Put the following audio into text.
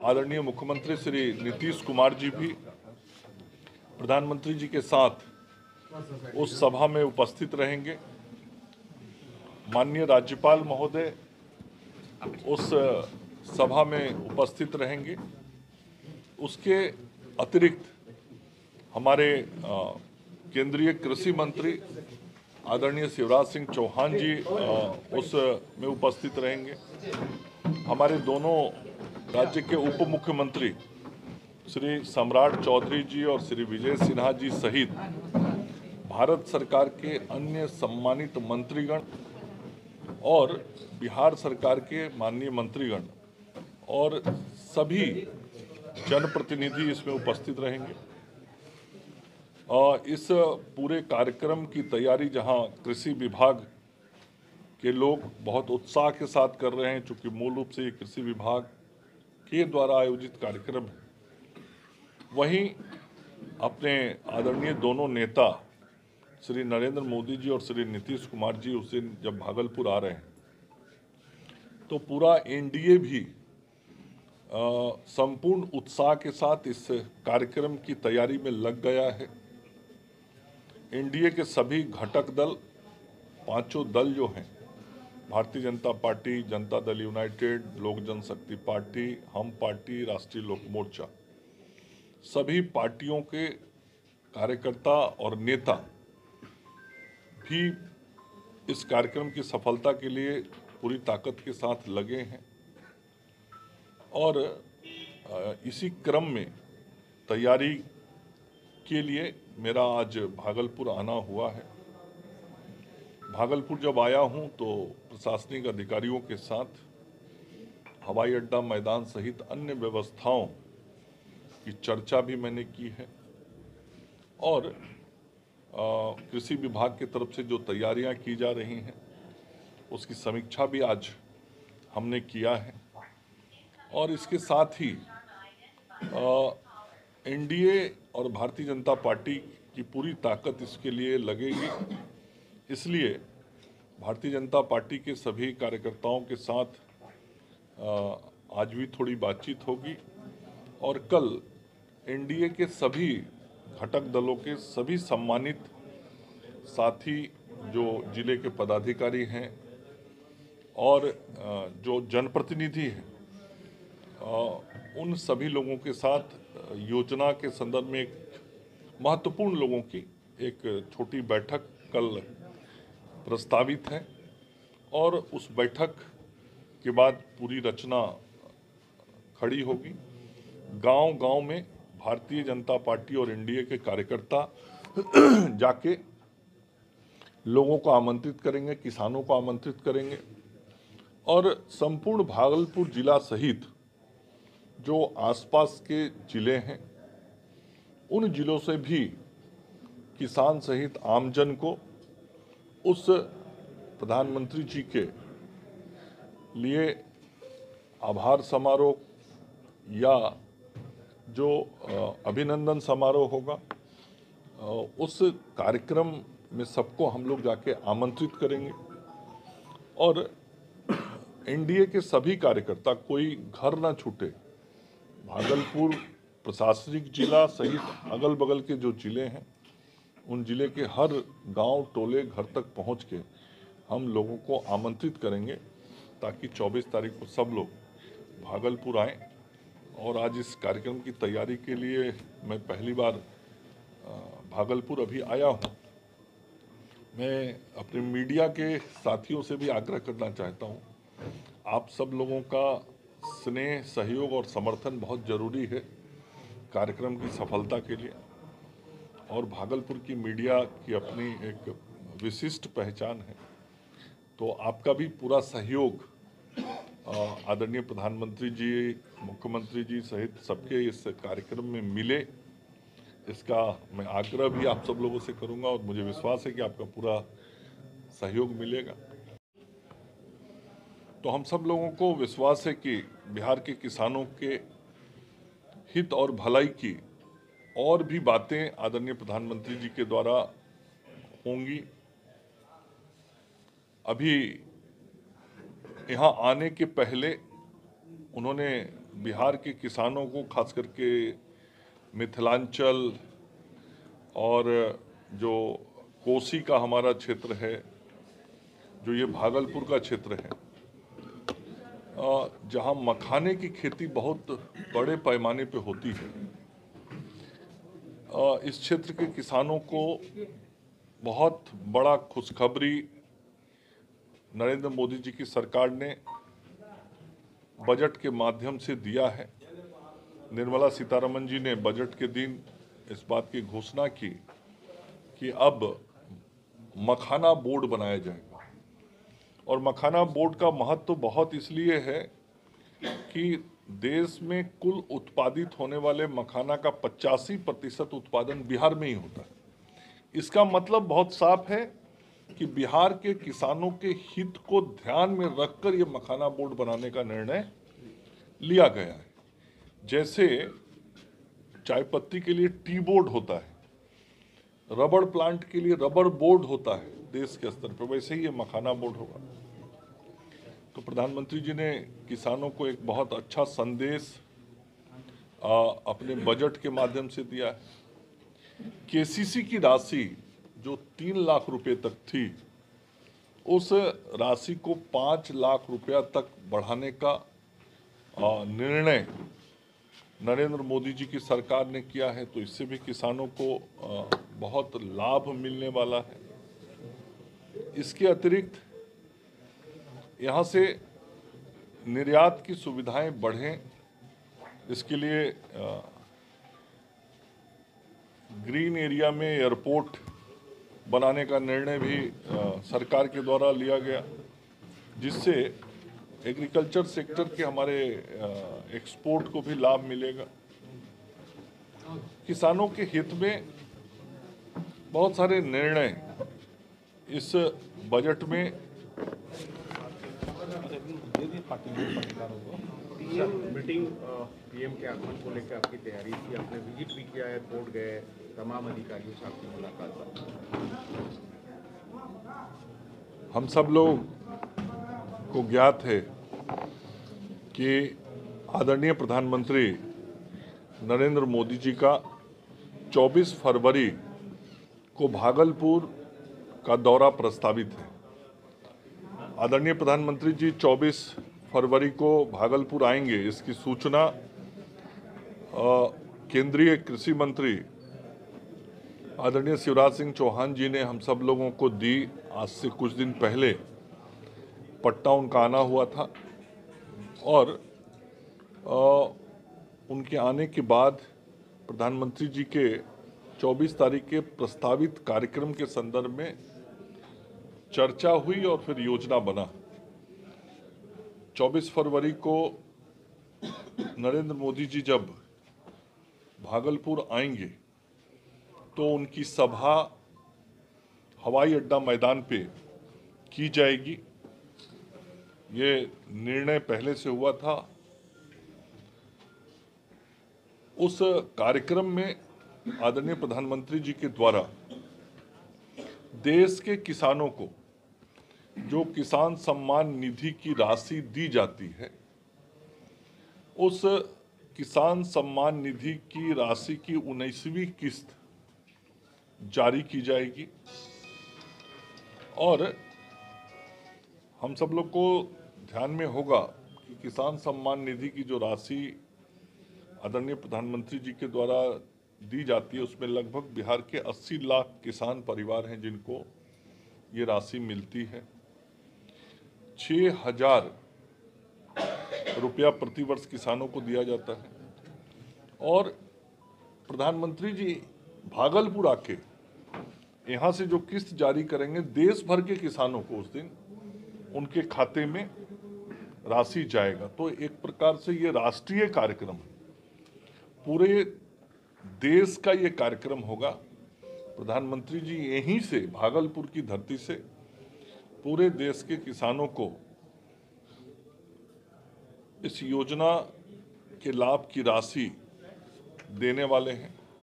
आदरणीय मुख्यमंत्री श्री नीतीश कुमार जी भी प्रधानमंत्री जी के साथ उस सभा में उपस्थित रहेंगे। माननीय राज्यपाल महोदय उस सभा में उपस्थित रहेंगे। उसके अतिरिक्त हमारे केंद्रीय कृषि मंत्री आदरणीय शिवराज सिंह चौहान जी उस में उपस्थित रहेंगे। हमारे दोनों राज्य के उप मुख्यमंत्री श्री सम्राट चौधरी जी और श्री विजय सिन्हा जी सहित भारत सरकार के अन्य सम्मानित मंत्रीगण और बिहार सरकार के माननीय मंत्रीगण और सभी जनप्रतिनिधि इसमें उपस्थित रहेंगे। इस पूरे कार्यक्रम की तैयारी जहां कृषि विभाग के लोग बहुत उत्साह के साथ कर रहे हैं, चूंकि मूल रूप से ये कृषि विभाग के द्वारा आयोजित कार्यक्रम है, वहीं अपने आदरणीय दोनों नेता श्री नरेंद्र मोदी जी और श्री नीतीश कुमार जी उस दिन जब भागलपुर आ रहे हैं तो पूरा एनडीए भी संपूर्ण उत्साह के साथ इस कार्यक्रम की तैयारी में लग गया है। एनडीए के सभी घटक दल, पांचों दल जो हैं, भारतीय जनता पार्टी, जनता दल यूनाइटेड, लोक जनशक्ति पार्टी, हम पार्टी, राष्ट्रीय लोक मोर्चा, सभी पार्टियों के कार्यकर्ता और नेता भी इस कार्यक्रम की सफलता के लिए पूरी ताकत के साथ लगे हैं। और इसी क्रम में तैयारी के लिए मेरा आज भागलपुर आना हुआ है। भागलपुर जब आया हूं तो प्रशासनिक अधिकारियों के साथ हवाई अड्डा मैदान सहित अन्य व्यवस्थाओं की चर्चा भी मैंने की है और कृषि विभाग की तरफ से जो तैयारियां की जा रही हैं उसकी समीक्षा भी आज हमने किया है। और इसके साथ ही एनडीए और भारतीय जनता पार्टी की पूरी ताकत इसके लिए लगेगी। इसलिए भारतीय जनता पार्टी के सभी कार्यकर्ताओं के साथ आज भी थोड़ी बातचीत होगी और कल एनडीए के सभी घटक दलों के सभी सम्मानित साथी जो जिले के पदाधिकारी हैं और जो जनप्रतिनिधि हैं, उन सभी लोगों के साथ योजना के संदर्भ में एक महत्वपूर्ण लोगों की एक छोटी बैठक कल प्रस्तावित है और उस बैठक के बाद पूरी रचना खड़ी होगी। गांव-गांव में भारतीय जनता पार्टी और एनडीए के कार्यकर्ता जाके लोगों को आमंत्रित करेंगे, किसानों को आमंत्रित करेंगे और संपूर्ण भागलपुर जिला सहित जो आसपास के जिले हैं उन जिलों से भी किसान सहित आमजन को उस प्रधानमंत्री जी के लिए आभार समारोह या जो अभिनंदन समारोह होगा उस कार्यक्रम में सबको हम लोग जाके आमंत्रित करेंगे। और एनडीए के सभी कार्यकर्ता, कोई घर ना छूटे, भागलपुर प्रशासनिक जिला सहित अगल बगल के जो जिले हैं उन जिले के हर गांव, टोले, घर तक पहुंच के हम लोगों को आमंत्रित करेंगे ताकि 24 तारीख को सब लोग भागलपुर आएं। और आज इस कार्यक्रम की तैयारी के लिए मैं पहली बार भागलपुर अभी आया हूं। मैं अपने मीडिया के साथियों से भी आग्रह करना चाहता हूं, आप सब लोगों का स्नेह, सहयोग और समर्थन बहुत ज़रूरी है कार्यक्रम की सफलता के लिए। और भागलपुर की मीडिया की अपनी एक विशिष्ट पहचान है, तो आपका भी पूरा सहयोग आदरणीय प्रधानमंत्री जी, मुख्यमंत्री जी सहित सबके इस कार्यक्रम में मिले, इसका मैं आग्रह भी आप सब लोगों से करूंगा और मुझे विश्वास है कि आपका पूरा सहयोग मिलेगा। तो हम सब लोगों को विश्वास है कि बिहार के किसानों के हित और भलाई की और भी बातें आदरणीय प्रधानमंत्री जी के द्वारा होंगी। अभी यहाँ आने के पहले उन्होंने बिहार के किसानों को, खास करके मिथिलांचल और जो कोसी का हमारा क्षेत्र है, जो ये भागलपुर का क्षेत्र है, जहाँ मखाने की खेती बहुत बड़े पैमाने पे होती है, इस क्षेत्र के किसानों को बहुत बड़ा खुशखबरी नरेंद्र मोदी जी की सरकार ने बजट के माध्यम से दिया है। निर्मला सीतारमण जी ने बजट के दिन इस बात की घोषणा की कि अब मखाना बोर्ड बनाया जाएगा। और मखाना बोर्ड का महत्व बहुत इसलिए है कि देश में कुल उत्पादित होने वाले मखाना का 85% उत्पादन बिहार में ही होता है। इसका मतलब बहुत साफ है कि बिहार के किसानों के हित को ध्यान में रखकर ये मखाना बोर्ड बनाने का निर्णय लिया गया है। जैसे चाय पत्ती के लिए टी बोर्ड होता है, रबड़ प्लांट के लिए रबड़ बोर्ड होता है देश के स्तर पर, वैसे ही ये मखाना बोर्ड होगा। तो प्रधानमंत्री जी ने किसानों को एक बहुत अच्छा संदेश अपने बजट के माध्यम से दिया है। केसीसी की राशि जो 3 लाख रुपए तक थी, उस राशि को 5 लाख रुपया तक बढ़ाने का निर्णय नरेंद्र मोदी जी की सरकार ने किया है। तो इससे भी किसानों को बहुत लाभ मिलने वाला है। इसके अतिरिक्त यहाँ से निर्यात की सुविधाएं बढ़ें, इसके लिए ग्रीन एरिया में एयरपोर्ट बनाने का निर्णय भी सरकार के द्वारा लिया गया, जिससे एग्रीकल्चर सेक्टर के हमारे एक्सपोर्ट को भी लाभ मिलेगा। किसानों के हित में बहुत सारे निर्णय इस बजट में मीटिंग पीएम के आगमन को लेकर आपकी तैयारी थी, आपने विजिट भी किया है, कोर्ट गए, तमाम अधिकारियों से आपकी मुलाकात हुई। हम सब लोग को ज्ञात है कि आदरणीय प्रधानमंत्री नरेंद्र मोदी जी का 24 फरवरी को भागलपुर का दौरा प्रस्तावित है। आदरणीय प्रधानमंत्री जी 24 फरवरी को भागलपुर आएंगे, इसकी सूचना केंद्रीय कृषि मंत्री आदरणीय शिवराज सिंह चौहान जी ने हम सब लोगों को दी। आज से कुछ दिन पहले पटना उनका आना हुआ था और उनके आने के बाद प्रधानमंत्री जी के 24 तारीख के प्रस्तावित कार्यक्रम के संदर्भ में चर्चा हुई और फिर योजना बना। 24 फरवरी को नरेंद्र मोदी जी जब भागलपुर आएंगे तो उनकी सभा हवाई अड्डा मैदान पे की जाएगी। ये निर्णय पहले से हुआ था। उस कार्यक्रम में आदरणीय प्रधानमंत्री जी के द्वारा देश के किसानों को जो किसान सम्मान निधि की राशि दी जाती है, उस किसान सम्मान निधि की राशि की 19वीं किस्त जारी की जाएगी। और हम सब लोग को ध्यान में होगा कि किसान सम्मान निधि की जो राशि आदरणीय प्रधानमंत्री जी के द्वारा दी जाती है, उसमें लगभग बिहार के 80 लाख किसान परिवार हैं जिनको ये राशि मिलती है। 6,000 रुपया प्रतिवर्ष किसानों को दिया जाता है। और प्रधानमंत्री जी भागलपुर आके यहाँ से जो किस्त जारी करेंगे, देश भर के किसानों को उस दिन उनके खाते में राशि जाएगा। तो एक प्रकार से ये राष्ट्रीय कार्यक्रम है, पूरे देश का ये कार्यक्रम होगा। प्रधानमंत्री जी यहीं से, भागलपुर की धरती से, पूरे देश के किसानों को इस योजना के लाभ की राशि देने वाले हैं।